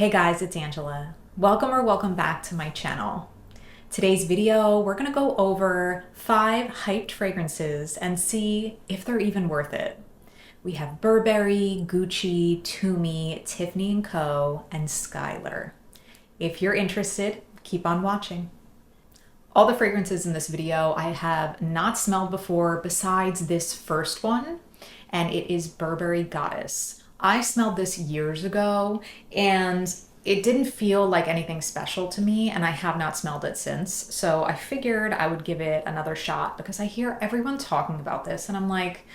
Hey guys, it's Angela. Welcome back to my channel. Today's video, we're gonna go over 5 hyped fragrances and see if they're even worth it. We have Burberry, Gucci, Tumi, Tiffany&Co, and Skylar. If you're interested, keep on watching. All the fragrances in this video I have not smelled before besides this first one, and it is Burberry Goddess. I smelled this years ago and it didn't feel like anything special to me, and I have not smelled it since. So I figured I would give it another shot because I hear everyone talking about this and I'm like,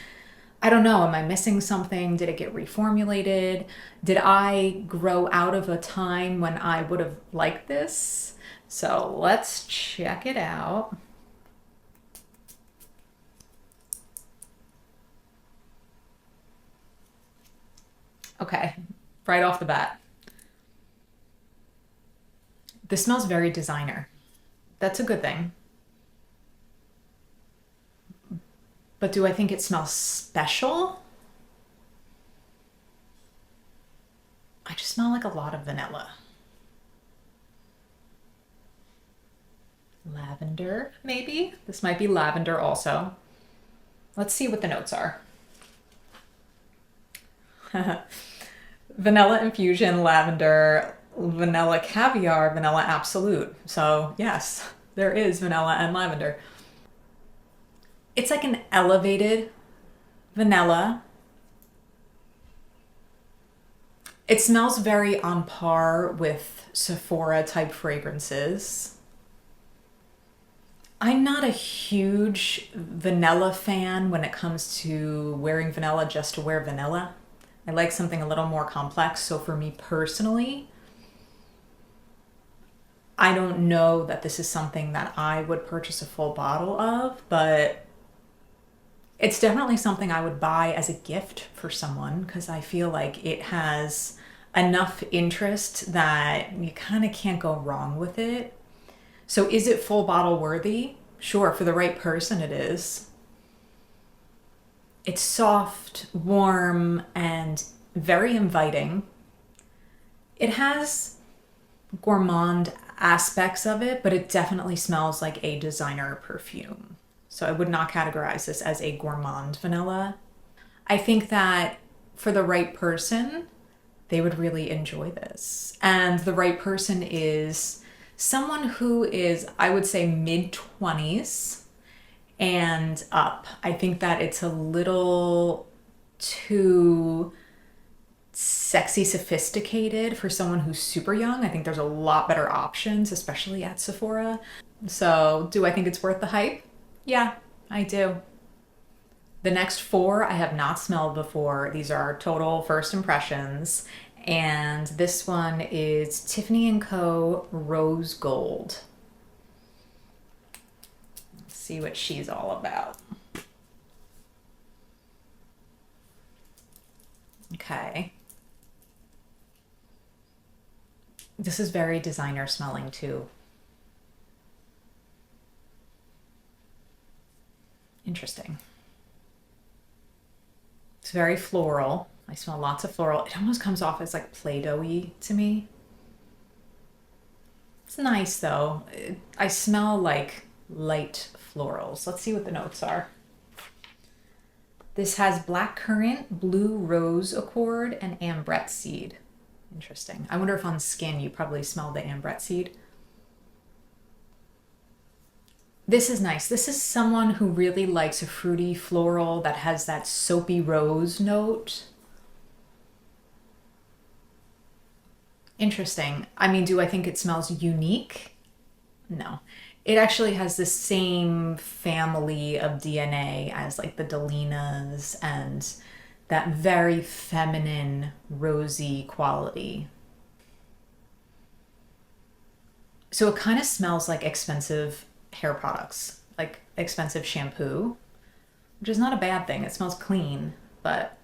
I don't know, am I missing something? Did it get reformulated? Did I grow out of a time when I would have liked this? So let's check it out. Okay, right off the bat. This smells very designer. That's a good thing. But do I think it smells special? I just smell like a lot of vanilla. Lavender, maybe? This might be lavender also. Let's see what the notes are. Vanilla infusion, lavender, vanilla caviar, vanilla absolute. So yes, there is vanilla and lavender. It's like an elevated vanilla. It smells very on par with Sephora type fragrances. I'm not a huge vanilla fan when it comes to wearing vanilla just to wear vanilla. I like something a little more complex. So for me personally, I don't know that this is something that I would purchase a full bottle of, but it's definitely something I would buy as a gift for someone because I feel like it has enough interest that you kind of can't go wrong with it. So is it full bottle worthy? Sure, for the right person it is. It's soft, warm, and very inviting. It has gourmand aspects of it, but it definitely smells like a designer perfume. So I would not categorize this as a gourmand vanilla. I think that for the right person, they would really enjoy this. And the right person is someone who is, I would say, mid-20s and up. I think that it's a little too sexy sophisticated for someone who's super young. I think there's a lot better options, especially at Sephora. So do I think it's worth the hype? Yeah, I do. The next 4 I have not smelled before. These are total first impressions. And this one is Tiffany&Co Rose Gold. Let's see what she's all about. Okay. This is very designer smelling too. Interesting. It's very floral. I smell lots of floral. It almost comes off as like Play-Doh-y to me. It's nice though. I smell like light florals. Let's see what the notes are. This has blackcurrant, blue rose accord, and ambrette seed. Interesting. I wonder if on skin you probably smell the ambrette seed. This is nice. This is someone who really likes a fruity floral that has that soapy rose note. Interesting. I mean, do I think it smells unique? No. It actually has the same family of DNA as like the Delinas and that very feminine, rosy quality. So it kind of smells like expensive hair products, like expensive shampoo, which is not a bad thing. It smells clean, but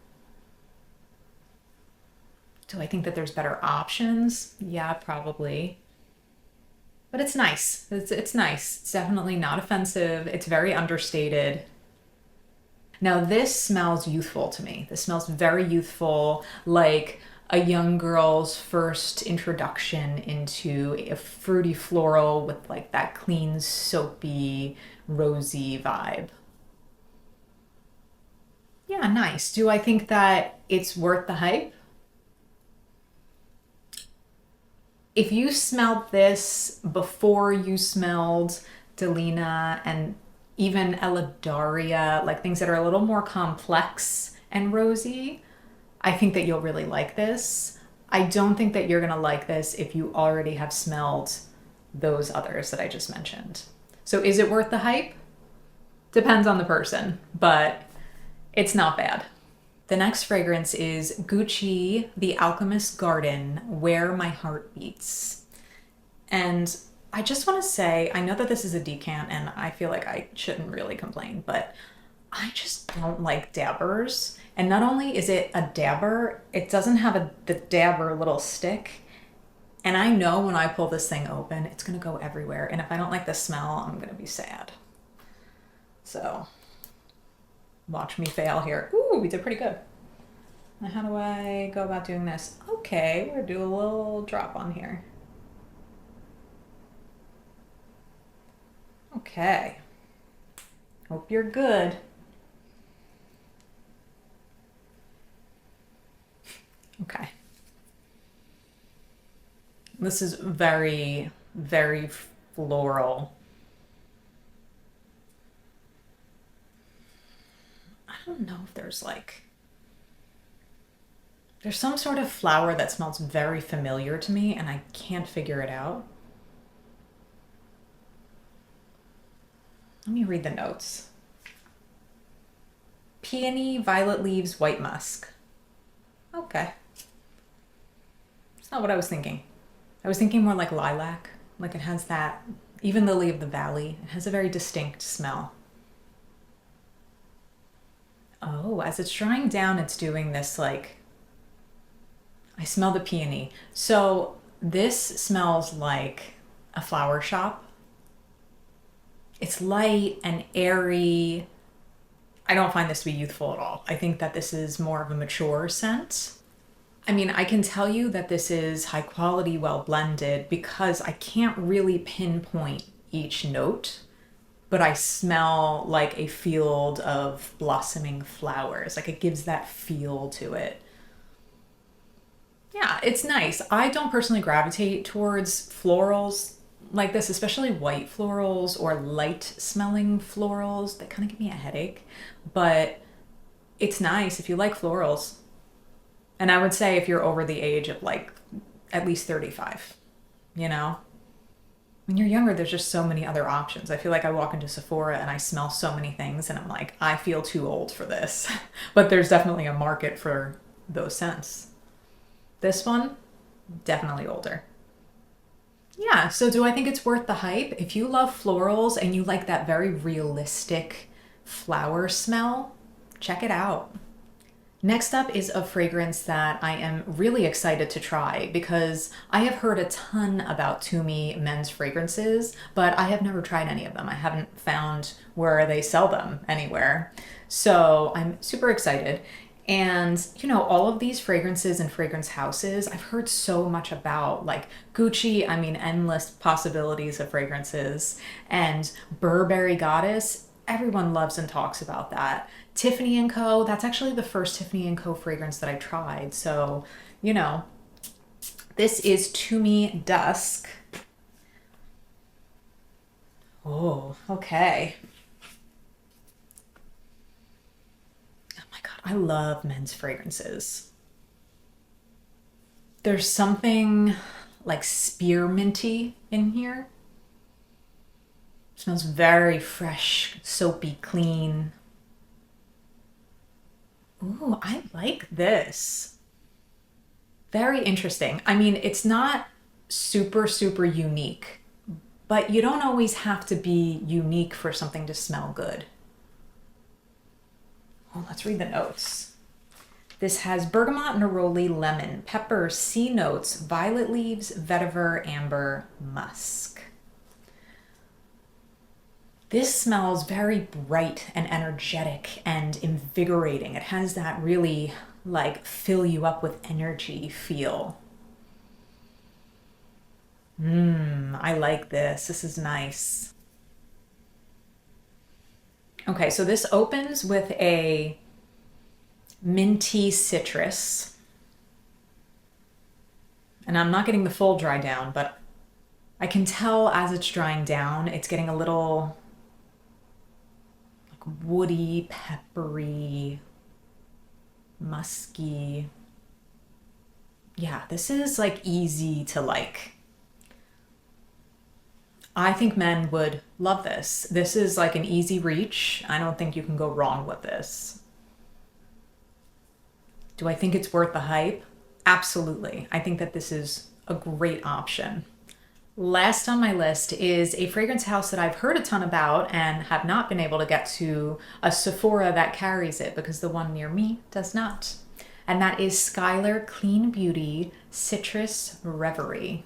do I think that there's better options? Yeah, probably. But it's nice. It's nice. It's definitely not offensive. It's very understated. Now this smells youthful to me. This smells very youthful, like a young girl's first introduction into a fruity floral with like that clean, soapy, rosy vibe. Yeah, nice. Do I think that it's worth the hype? If you smelled this before you smelled Delina and even Eladaria, like things that are a little more complex and rosy, I think that you'll really like this. I don't think that you're gonna like this if you already have smelled those others that I just mentioned. So is it worth the hype? Depends on the person, but it's not bad. The next fragrance is Gucci, the Alchemist Garden, Where My Heart Beats. And I just want to say, I know that this is a decant and I feel like I shouldn't really complain, but I just don't like dabbers. And not only is it a dabber, it doesn't have the dabber little stick. And I know when I pull this thing open, it's going to go everywhere. And if I don't like the smell, I'm going to be sad. So watch me fail here. Ooh, we did pretty good. Now how do I go about doing this? Okay, we're gonna do a little drop on here. Okay. Hope you're good. Okay. This is very, very floral. I don't know if there's some sort of flower that smells very familiar to me and I can't figure it out. Let me read the notes. Peony, violet leaves, white musk. Okay. It's not what I was thinking. I was thinking more like lilac. Like it has that, even lily of the valley, it has a very distinct smell. Oh, as it's drying down, it's doing this like, I smell the peony. So this smells like a flower shop. It's light and airy. I don't find this to be youthful at all. I think that this is more of a mature scent. I mean, I can tell you that this is high quality, well blended because I can't really pinpoint each note, but I smell like a field of blossoming flowers. Like it gives that feel to it. Yeah, it's nice. I don't personally gravitate towards florals like this, especially white florals or light smelling florals. They kind of give me a headache, but it's nice if you like florals. And I would say if you're over the age of like at least 35, you know? When you're younger, there's just so many other options. I feel like I walk into Sephora and I smell so many things and I'm like, I feel too old for this. But there's definitely a market for those scents. This one, definitely older. Yeah, so do I think it's worth the hype? If you love florals and you like that very realistic flower smell, check it out. Next up is a fragrance that I am really excited to try because I have heard a ton about Tumi men's fragrances, but I have never tried any of them. I haven't found where they sell them anywhere. So I'm super excited. And, you know, all of these fragrances and fragrance houses, I've heard so much about, like Gucci, I mean, endless possibilities of fragrances, and Burberry Goddess, everyone loves and talks about that. Tiffany&Co, that's actually the first Tiffany&Co fragrance that I tried. So, you know, this is Tumi Dusk. Oh, okay. I love men's fragrances. There's something like spearminty in here. It smells very fresh, soapy, clean. Ooh, I like this. Very interesting. I mean, it's not super, super unique, but you don't always have to be unique for something to smell good. Oh, let's read the notes. This has bergamot, neroli, lemon, pepper, sea notes, violet leaves, vetiver, amber, musk. This smells very bright and energetic and invigorating. It has that really like fill you up with energy feel. I like this. This is nice. Okay, so this opens with a minty citrus. And I'm not getting the full dry down, but I can tell as it's drying down, it's getting a little like woody, peppery, musky. Yeah, this is like easy to like. I think men would love this. This is like an easy reach. I don't think you can go wrong with this. Do I think it's worth the hype? Absolutely. I think that this is a great option. Last on my list is a fragrance house that I've heard a ton about and have not been able to get to a Sephora that carries it because the one near me does not. And that is Skylar Clean Beauty Citrus Reverie.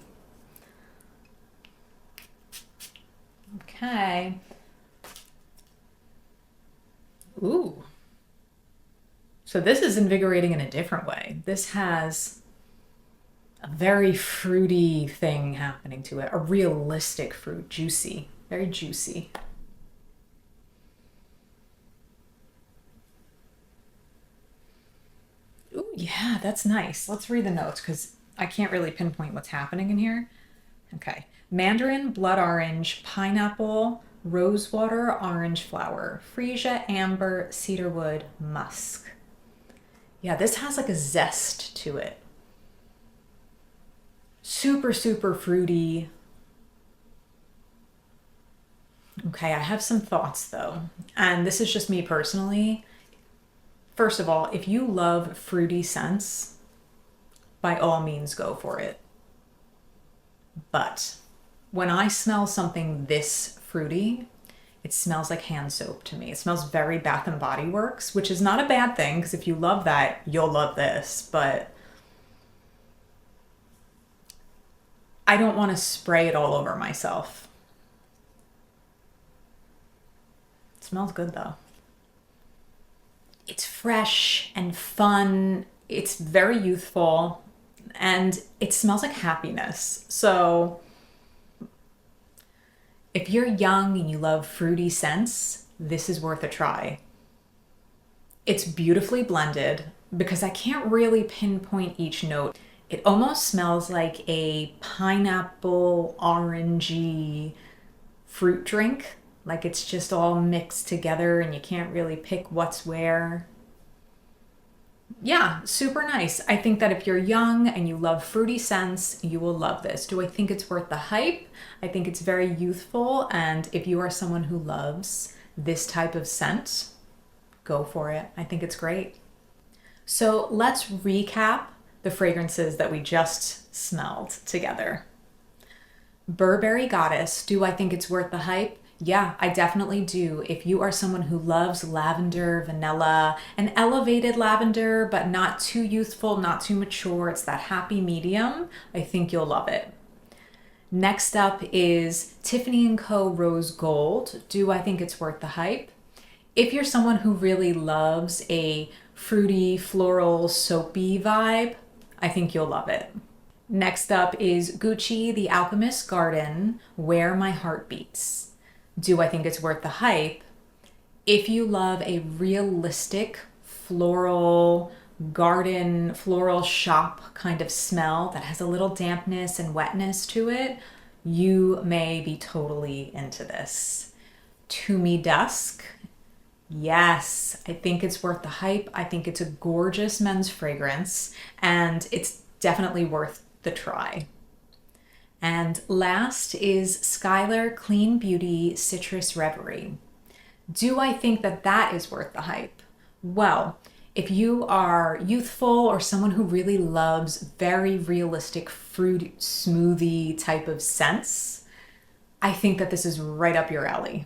Okay. Ooh. So this is invigorating in a different way. This has a very fruity thing happening to it. A realistic fruit. Juicy. Very juicy. Ooh, yeah, that's nice. Let's read the notes because I can't really pinpoint what's happening in here. Okay. Mandarin, blood orange, pineapple, rosewater, orange flower, freesia, amber, cedarwood, musk. Yeah, this has like a zest to it. Super, super fruity. Okay, I have some thoughts though. And this is just me personally. First of all, if you love fruity scents, by all means go for it. But when I smell something this fruity, it smells like hand soap to me. It smells very Bath and Body Works, which is not a bad thing because if you love that, you'll love this. But I don't want to spray it all over myself. It smells good though. It's fresh and fun. It's very youthful and it smells like happiness. So if you're young and you love fruity scents, this is worth a try. It's beautifully blended because I can't really pinpoint each note. It almost smells like a pineapple, orangey fruit drink. Like it's just all mixed together and you can't really pick what's where. Yeah, super nice. I think that if you're young and you love fruity scents, you will love this. Do I think it's worth the hype? I think it's very youthful. And if you are someone who loves this type of scent, go for it. I think it's great. So let's recap the fragrances that we just smelled together. Burberry Goddess. Do I think it's worth the hype? Yeah, I definitely do. If you are someone who loves lavender, vanilla, an elevated lavender, but not too youthful, not too mature, it's that happy medium, I think you'll love it. Next up is Tiffany&Co Rose Gold. Do I think it's worth the hype? If you're someone who really loves a fruity, floral, soapy vibe, I think you'll love it. Next up is Gucci The Alchemist Garden, Where My Heart Beats. Do I think it's worth the hype? If you love a realistic floral garden, floral shop kind of smell that has a little dampness and wetness to it, you may be totally into this. Tumi Dusk. Yes, I think it's worth the hype. I think it's a gorgeous men's fragrance and it's definitely worth the try. And last is Skylar Clean Beauty Citrus Reverie. Do I think that that is worth the hype? Well, if you are youthful or someone who really loves very realistic fruit smoothie type of scents, I think that this is right up your alley.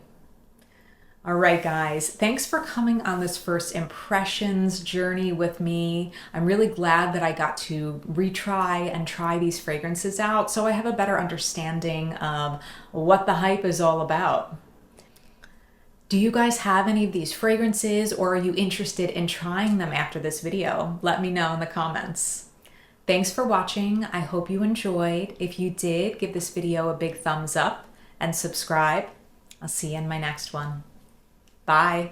All right, guys, thanks for coming on this first impressions journey with me. I'm really glad that I got to retry and try these fragrances out so I have a better understanding of what the hype is all about. Do you guys have any of these fragrances, or are you interested in trying them after this video? Let me know in the comments. Thanks for watching. I hope you enjoyed. If you did, give this video a big thumbs up and subscribe. I'll see you in my next one. Bye.